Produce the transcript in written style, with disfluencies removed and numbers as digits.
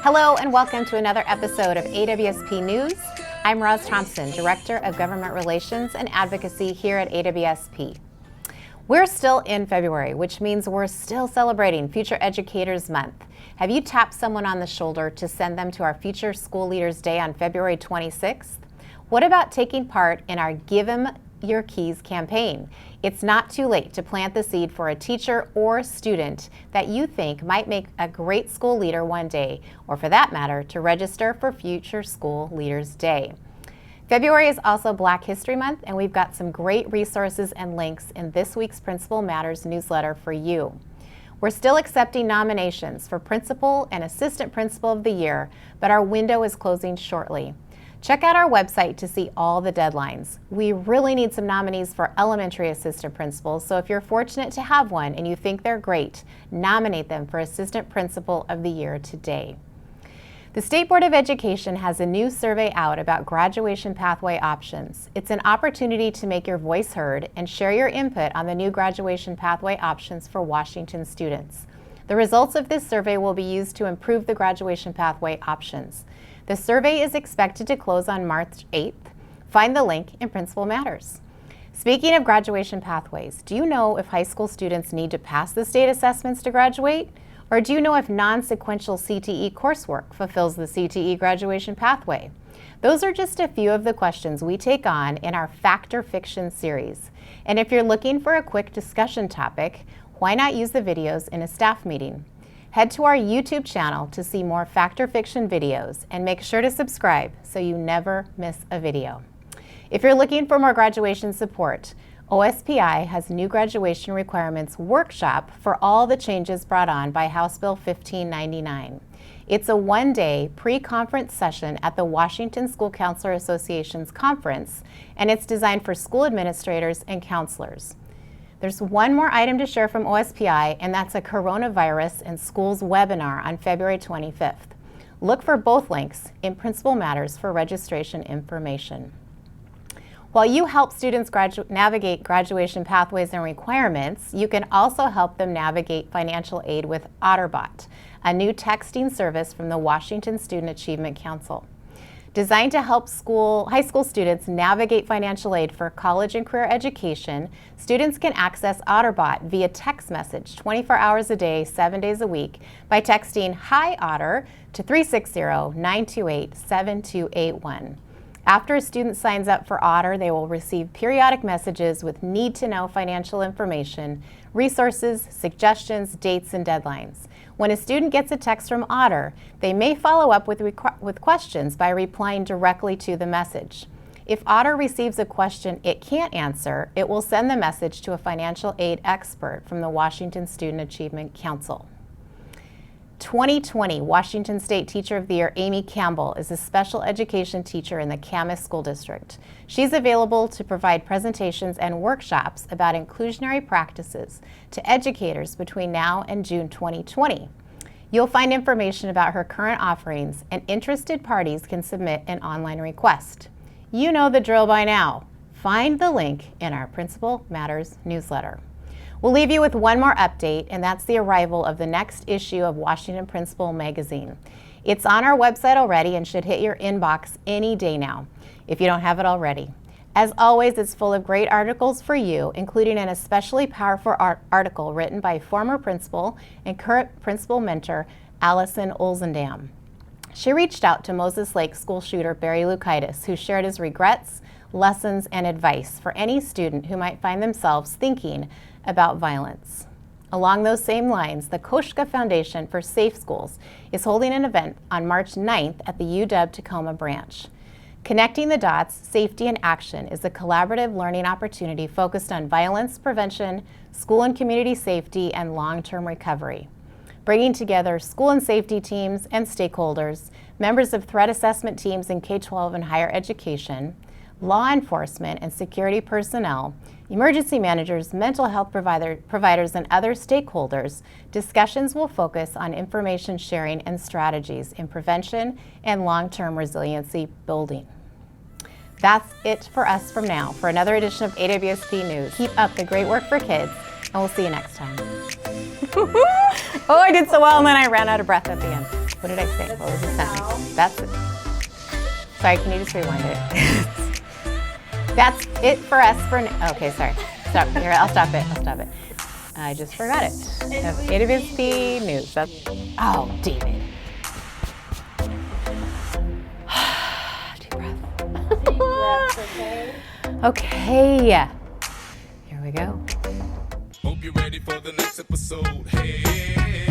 Hello and welcome to another episode of AWSP News. I'm Roz Thompson, Director of Government Relations and Advocacy here at AWSP. We're still in February, which means we're still celebrating Future Educators Month. Have you tapped someone on the shoulder to send them to our Future School Leaders Day on February 26th? What about taking part in our Give 'em Your Keys campaign? It's not too late to plant the seed for a teacher or student that you think might make a great school leader one day, or for that matter, to register for Future School Leaders Day. February is also Black History Month, and we've got some great resources and links in this week's Principal Matters newsletter for you. We're still accepting nominations for Principal and Assistant Principal of the Year, but our window is closing shortly. Check out our website to see all the deadlines. We really need some nominees for elementary assistant principals, so if you're fortunate to have one and you think they're great, nominate them for Assistant Principal of the Year today. The State Board of Education has a new survey out about graduation pathway options. It's an opportunity to make your voice heard and share your input on the new graduation pathway options for Washington students. The results of this survey will be used to improve the graduation pathway options. The survey is expected to close on March 8th. Find the link in Principal Matters. Speaking of graduation pathways, do you know if high school students need to pass the state assessments to graduate? Or do you know if non-sequential CTE coursework fulfills the CTE graduation pathway? Those are just a few of the questions we take on in our Fact or Fiction series. And if you're looking for a quick discussion topic, why not use the videos in a staff meeting? Head to our YouTube channel to see more Fact or Fiction videos and make sure to subscribe so you never miss a video. If you're looking for more graduation support, OSPI has new graduation requirements workshop for all the changes brought on by House Bill 1599. It's a one-day pre-conference session at the Washington School Counselor Association's conference, and it's designed for school administrators and counselors. There's one more item to share from OSPI, and that's a Coronavirus in Schools webinar on February 25th. Look for both links in Principal Matters for registration information. While you help students navigate graduation pathways and requirements, you can also help them navigate financial aid with Autobot, a new texting service from the Washington Student Achievement Council. Designed to help high school students navigate financial aid for college and career education, students can access Autobot via text message 24 hours a day, 7 days a week by texting Hi Otter to 360-928-7281. After a student signs up for Otter, they will receive periodic messages with need-to-know financial information, resources, suggestions, dates, and deadlines. When a student gets a text from Otter, they may follow up with questions by replying directly to the message. If Otter receives a question it can't answer, it will send the message to a financial aid expert from the Washington Student Achievement Council. 2020 Washington State Teacher of the Year Amy Campbell is a special education teacher in the Camas School District. She's available to provide presentations and workshops about inclusionary practices to educators between now and June 2020. You'll find information about her current offerings, and interested parties can submit an online request. You know the drill by now. Find the link in our Principal Matters newsletter. We'll leave you with one more update, and that's the arrival of the next issue of Washington Principal magazine. It's on our website already and should hit your inbox any day now, if you don't have it already. As always, it's full of great articles for you, including an especially powerful article written by former principal and current principal mentor, Allison Olzendam. She reached out to Moses Lake school shooter Barry Lukaitis, who shared his regrets, lessons, and advice for any student who might find themselves thinking about violence. Along those same lines, the Koshka Foundation for Safe Schools is holding an event on March 9th at the UW-Tacoma branch. Connecting the Dots, Safety in Action is a collaborative learning opportunity focused on violence prevention, school and community safety, and long-term recovery. Bringing together school and safety teams and stakeholders, members of threat assessment teams in K-12 and higher education, law enforcement and security personnel, emergency managers, mental health providers, and other stakeholders, discussions will focus on information sharing and strategies in prevention and long-term resiliency building. That's it for us from now. For another edition of AWSP News, keep up the great work for kids, and we'll see you next time. Oh, I did so well, and then I ran out of breath at the end. What did I say? What was the sentence? That's it. Sorry, can you just rewind it? That's it for us for okay, sorry. Stop. Here, I'll stop it. I just forgot it. AWSP News. Oh, David. Deep breath. Deep breath, okay? Okay. Here we go. Hope you're ready for the next episode. Hey.